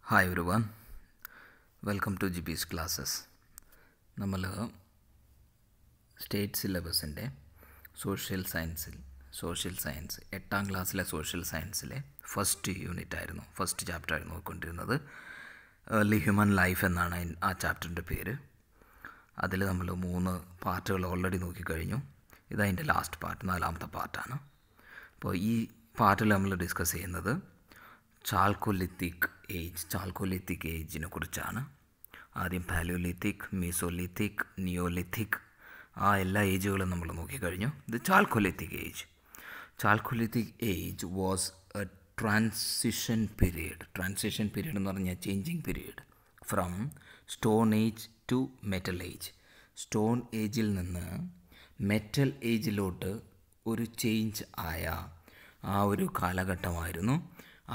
Hi everyone, welcome to GP's classes. നമ്മൾ state സിലബസിൻ്റെ social science 8ാം ക്ലാസ്സിലെ social സയൻസിലെ first chapter ആയിരുന്നു നോക്കിക്കൊണ്ടിരുന്നത്. Early human life എന്നാണ് ആ ചാപ്റ്ററിൻ്റെ പേര്. അതിൽ നമ്മൾ 3 പാർട്ടുകൾ ഓൾറെഡി നോക്കിക്കഴിഞ്ഞു. ഇതതിൻ്റെ ലാസ്റ്റ് പാർട്ട്, 4ാമത്തെ പാർട്ടാണ്. അപ്പോൾ ഈ പാർട്ടിൽ നമ്മൾ ഡിസ്കസ് ചെയ്യുന്നത് ചാൾക്കോലിത്തിക് ഏജിനെ കുറിച്ചാണ്. ആദ്യം പാലിയോലിത്തിക്, മീസോലിത്തിക്, നിയോലിത്തിക്, ആ എല്ലാ ഏജുകളും നമ്മൾ നോക്കിക്കഴിഞ്ഞു. ഇത് chalcolithic age was a transition period എന്ന് പറഞ്ഞാൽ changing period from stone age to metal age. Stone ഏജിൽ നിന്ന് മെറ്റൽ ഏജിലോട്ട് ഒരു ചേഞ്ച് ആയ ആ ഒരു കാലഘട്ടമായിരുന്നു.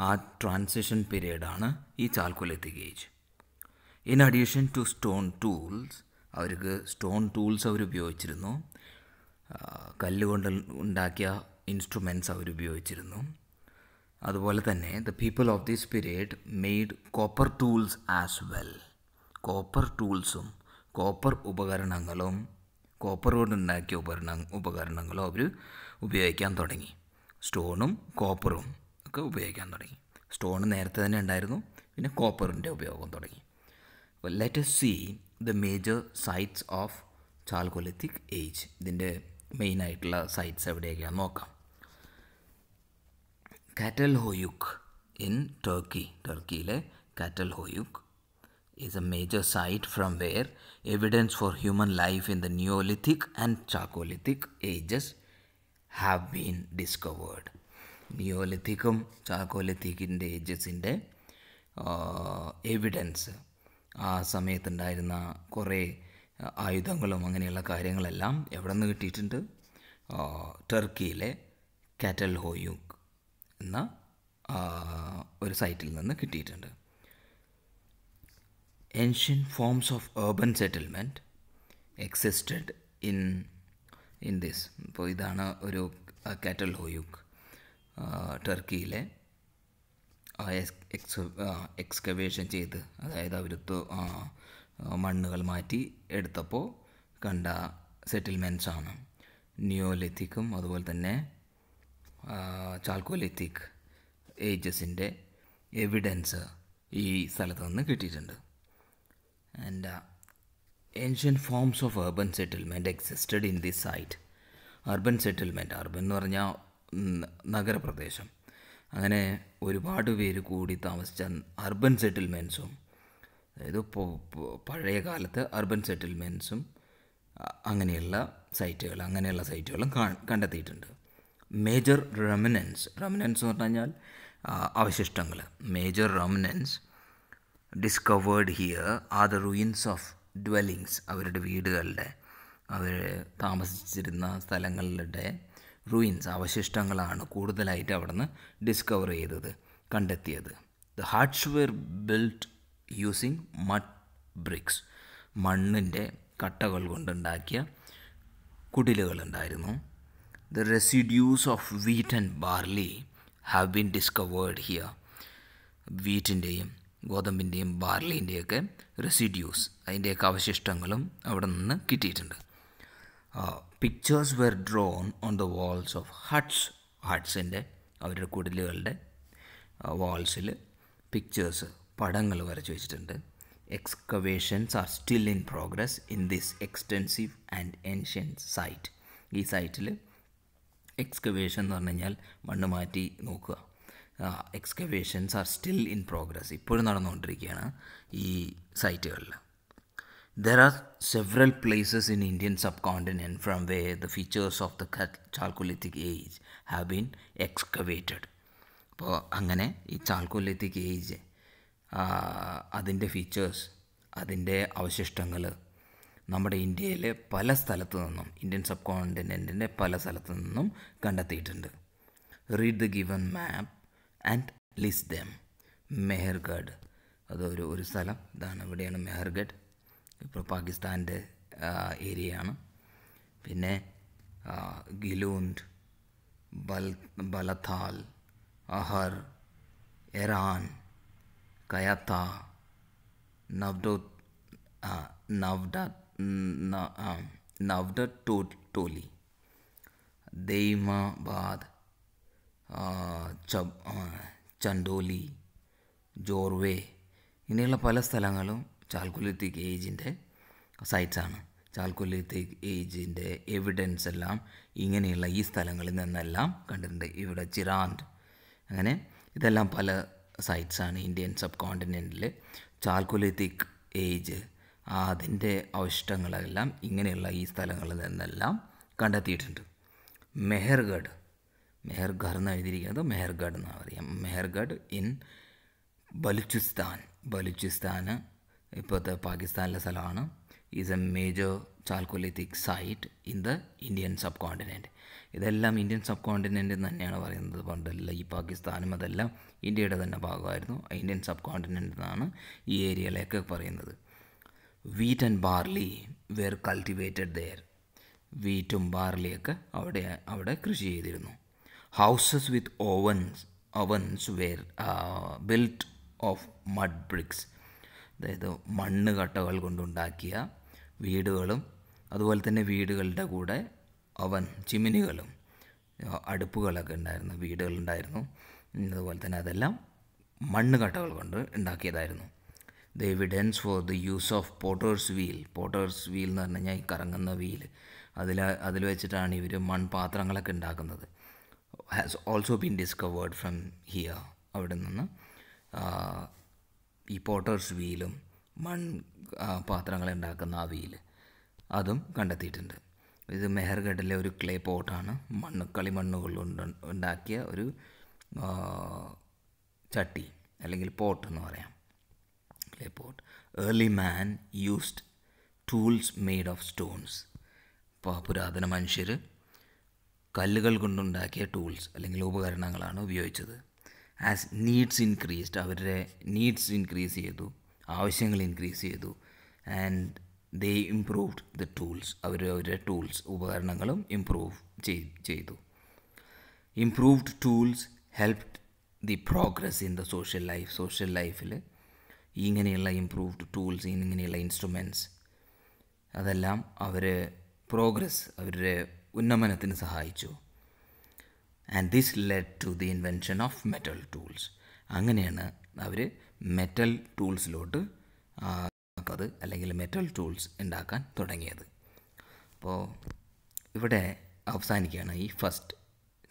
ആ ട്രാൻസിഷൻ പീരീഡാണ് ഈ chalcolithic age. In addition to stone tools, stone tools അവർ ഉപയോഗിച്ചിരുന്നു. കല്ലുകൊണ്ട് ഉണ്ടാക്കിയ ഇൻസ്ട്രുമെൻറ്റ്സ് അവർ ഉപയോഗിച്ചിരുന്നു. അതുപോലെ തന്നെ the people of this period made copper tools as well. Copper ടൂൾസും കോപ്പർ ഉപകരണങ്ങളും കോപ്പർ കൊണ്ടുണ്ടാക്കിയ ഉപകരണങ്ങളും അവർ ഉപയോഗിക്കാൻ തുടങ്ങി. സ്റ്റോണും കോപ്പറും ഒക്കെ ഉപയോഗിക്കാൻ തുടങ്ങി. സ്റ്റോൺ നേരത്തെ തന്നെ ഉണ്ടായിരുന്നു, പിന്നെ കോപ്പറിൻ്റെ ഉപയോഗം തുടങ്ങി. അപ്പോൾ let us see the major sites of Chalcolithic age. ഇതിൻ്റെ മെയിനായിട്ടുള്ള സൈറ്റ്സ് എവിടെയൊക്കെയാണെന്ന് നോക്കാം. കാറ്റൽ ഹോയുക്ക് ഇൻ ടർക്കിയിലെ Catal Hoyuk is a major site from where evidence for human life in the Neolithic and Chalcolithic ages have been discovered. നിയോലിത്തിക്കും ചാൾക്കോലിത്തിക്കിൻ്റെ ഏജസിൻ്റെ evidence, ആ സമയത്തുണ്ടായിരുന്ന കുറേ ആയുധങ്ങളും അങ്ങനെയുള്ള കാര്യങ്ങളെല്ലാം എവിടെ നിന്ന് കിട്ടിയിട്ടുണ്ട്? ടർക്കിയിലെ കാറ്റൽ ഹോയുക്ക് എന്ന ഒരു സൈറ്റിൽ നിന്ന് കിട്ടിയിട്ടുണ്ട്. Ancient forms of urban settlement existed in this. ഇപ്പോൾ ഇതാണ് ഒരു കാറ്റൽ ഹോയുക്ക്. ടർക്കിയിലെ എക്സ്കവേഷൻ ചെയ്ത്, അതായത് അവരത്ത് മണ്ണുകൾ മാറ്റി എടുത്തപ്പോൾ കണ്ട സെറ്റിൽമെൻറ്റ്സാണ്. നിയോലിത്തിക്കും അതുപോലെ തന്നെ ചാൾക്കോലിത്തിക് ഏജസിൻ്റെ എവിഡൻസ് ഈ സ്ഥലത്ത് നിന്ന് കിട്ടിയിട്ടുണ്ട്. And ancient forms of urban settlement existed in this site. urban എന്ന് പറഞ്ഞാൽ നഗരപ്രദേശം. അങ്ങനെ ഒരുപാട് പേര് കൂടി താമസിച്ച അർബൻ സെറ്റിൽമെൻറ്റ്സും, അതായത് പഴയ കാലത്ത് അർബൻ സെറ്റിൽമെൻറ്റ്സും അങ്ങനെയുള്ള സൈറ്റുകളും കണ്ടെത്തിയിട്ടുണ്ട്. മേജർ റെമിനൻസ് എന്ന് പറഞ്ഞു കഴിഞ്ഞാൽ അവശിഷ്ടങ്ങൾ. Major remnants discovered here are the ruins of dwellings. അവരുടെ വീടുകളുടെ, അവർ താമസിച്ചിരുന്ന സ്ഥലങ്ങളുടെ അവശിഷ്ടങ്ങളാണ് കൂടുതലായിട്ട് അവിടെ നിന്ന് ഡിസ്കവർ കണ്ടെത്തിയത്. The huts were built using mud bricks. മണ്ണിൻ്റെ കട്ടകൾ കൊണ്ടുണ്ടാക്കിയ കുടിലുകളുണ്ടായിരുന്നു. The residues of wheat and barley have been discovered here. വീറ്റിൻ്റെയും ഗോതമ്പിൻ്റെയും ബാർലിൻ്റെയൊക്കെ റെസിഡ്യൂസ്, അതിൻ്റെയൊക്കെ അവശിഷ്ടങ്ങളും അവിടെ നിന്ന് കിട്ടിയിട്ടുണ്ട്. Pictures were drawn on the walls of ഹട്ട്സിൻ്റെ, അവരുടെ കുടിലുകളുടെ വാൾസിൽ പടങ്ങൾ വരച്ച് വെച്ചിട്ടുണ്ട്. Excavations are still in progress in this extensive and ancient site. ഈ സൈറ്റിൽ എക്സ്കവേഷൻ എന്ന് പറഞ്ഞു കഴിഞ്ഞാൽ മണ്ണ് മാറ്റി നോക്കുക. Excavations are still in progress, ഇപ്പോഴും നടന്നുകൊണ്ടിരിക്കുകയാണ് ഈ സൈറ്റുകളിൽ. There are several places in Indian subcontinent from where the features of the Chalcolithic age have been excavated. അപ്പോൾ അങ്ങനെ ഈ ചാൾക്കോലിത്തിക് ഏജ്, അതിൻ്റെ ഫീച്ചേഴ്സ്, അതിൻ്റെ അവശിഷ്ടങ്ങൾ നമ്മുടെ ഇന്ത്യയിലെ പല സ്ഥലത്തു നിന്നും, ഇന്ത്യൻ സബ് കോണ്ടിനെൻറ്റിൻ്റെ പല സ്ഥലത്തു നിന്നും കണ്ടെത്തിയിട്ടുണ്ട്. Read the given map and list dum. Mehrgarh, അതൊരു സ്ഥലം, ഇതാണ്, ഇവിടെയാണ് മെഹർഗഡ്. ഇപ്പോൾ പാകിസ്ഥാൻ്റെ ഏരിയയാണ്. പിന്നെ ഗിലൂണ്ട്, ബലഥാൽ, അഹർ, എറാൻ, കയാത്ത, നവ്ഡട്ടോലി, ദൈമാബാദ്, ചണ്ടോലി, ജോർവേ, ഇങ്ങനെയുള്ള പല സ്ഥലങ്ങളും ചാൽക്കൊലിത്തിക് ഏജിൻ്റെ സൈറ്റ്സാണ്. ചാൽക്കൊലിത്തിക് ഏജിൻ്റെ എവിഡൻസ് എല്ലാം ഇങ്ങനെയുള്ള ഈ സ്ഥലങ്ങളിൽ നിന്നെല്ലാം കണ്ടിട്ടുണ്ട്. ഇവിടെ ചിറാൻഡ്, അങ്ങനെ ഇതെല്ലാം പല സൈറ്റ്സാണ് ഇന്ത്യൻ സബ് കോണ്ടിനെൻറ്റിൽ. ചാൽക്കൊലിത്തിക് ഏജ് അതിൻ്റെ അവശിഷ്ടങ്ങളെല്ലാം ഇങ്ങനെയുള്ള ഈ സ്ഥലങ്ങളിൽ നിന്നെല്ലാം കണ്ടെത്തിയിട്ടുണ്ട്. മെഹർഗഡ് എന്ന് എഴുതിയിരിക്കുന്നത് മെഹർഗഡ് എന്നാണ് പറയാം. മെഹർഗഡ് ഇൻ ബലൂചിസ്ഥാൻ ഇപ്പോഴത്തെ പാകിസ്ഥാനിലെ സ്ഥലമാണ്. Is a major chalcolithic site in the Indian subcontinent. ഇതെല്ലാം ഇന്ത്യൻ സബ് കോണ്ടിനെൻറ്റ് തന്നെയാണ് പറയുന്നത്. പണ്ടല്ല ഈ പാകിസ്ഥാനും അതെല്ലാം ഇന്ത്യയുടെ തന്നെ ഭാഗമായിരുന്നു. ഇന്ത്യൻ സബ് കോണ്ടിനെൻറ്റ് എന്നാണ് ഈ ഏരിയയിലേക്ക് പറയുന്നത്. Wheat and barley were cultivated there. വീറ്റും ബാർലിയൊക്കെ അവിടെ കൃഷി ചെയ്തിരുന്നു. Houses with ovens were built of mud bricks. അതായത് മണ്ണ് കട്ടകൾ കൊണ്ടുണ്ടാക്കിയ വീടുകളും അതുപോലെ തന്നെ വീടുകളുടെ കൂടെ ചിമ്മിനികളും അടുപ്പുകളൊക്കെ ഉണ്ടായിരുന്നു, വീടുകളുണ്ടായിരുന്നു. അതുപോലെ തന്നെ അതെല്ലാം മണ്ണ് കട്ടകൾ കൊണ്ട് ഉണ്ടാക്കിയതായിരുന്നു. The evidence for the use of potter's wheel എന്ന് പറഞ്ഞു കഴിഞ്ഞാൽ ഈ കറങ്ങുന്ന വീൽ, അതിൽ വെച്ചിട്ടാണ് ഇവർ മൺപാത്രങ്ങളൊക്കെ ഉണ്ടാക്കുന്നത്. Has also been discovered from here. അവിടെ നിന്ന് ഈ പോട്ടേഴ്സ് വീലും പാത്രങ്ങൾ ഉണ്ടാക്കുന്ന ആ വീല് അതും കണ്ടെത്തിയിട്ടുണ്ട്. ഇത് മെഹർഗഡിലെ ഒരു ക്ലേ പോട്ടാണ്. കളിമണ്ണുകൾ ഉണ്ടാക്കിയ ഒരു ചട്ടി അല്ലെങ്കിൽ പോട്ട് എന്ന് പറയാം, clay pot. Early man used tools made of stones. പുരാതന മനുഷ്യർ കല്ലുകൾ കൊണ്ടുണ്ടാക്കിയ ടൂൾസ് അല്ലെങ്കിൽ ഉപകരണങ്ങളാണ് ഉപയോഗിച്ചത്. ആസ് നീഡ്സ് ഇൻക്രീസ്ഡ്, അവരുടെ നീഡ്സ് ഇൻക്രീസ് ചെയ്തു, ആവശ്യങ്ങൾ ഇൻക്രീസ് ചെയ്തു. And they improved the tools, അവരുടെ ടൂൾസ് ഉപകരണങ്ങളും ഇംപ്രൂവ് ചെയ്തു. Improved tools helped the progress in the social ലൈഫിൽ ഇങ്ങനെയുള്ള ഇംപ്രൂവ്ഡ് ടൂൾസ്, ഇങ്ങനെയുള്ള ഇൻസ്ട്രുമെൻറ്റ്സ് അതെല്ലാം അവരുടെ ഉന്നമനത്തിന് സഹായിച്ചു. And this led to the invention of metal tools. അങ്ങനെയാണ് അവർ മെറ്റൽ ടൂൾസിലോട്ട് അല്ലെങ്കിൽ മെറ്റൽ ടൂൾസ് ഉണ്ടാക്കാൻ തുടങ്ങിയത്. അപ്പോൾ ഇവിടെ അവസാനിക്കുകയാണ് ഈ ഫസ്റ്റ്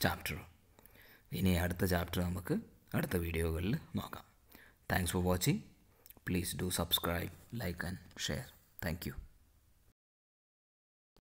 ചാപ്റ്റർ. ഇനി അടുത്ത ചാപ്റ്റർ നമുക്ക് അടുത്ത വീഡിയോകളിൽ നോക്കാം. Thanks for watching. Please do subscribe, like and share. Thank you.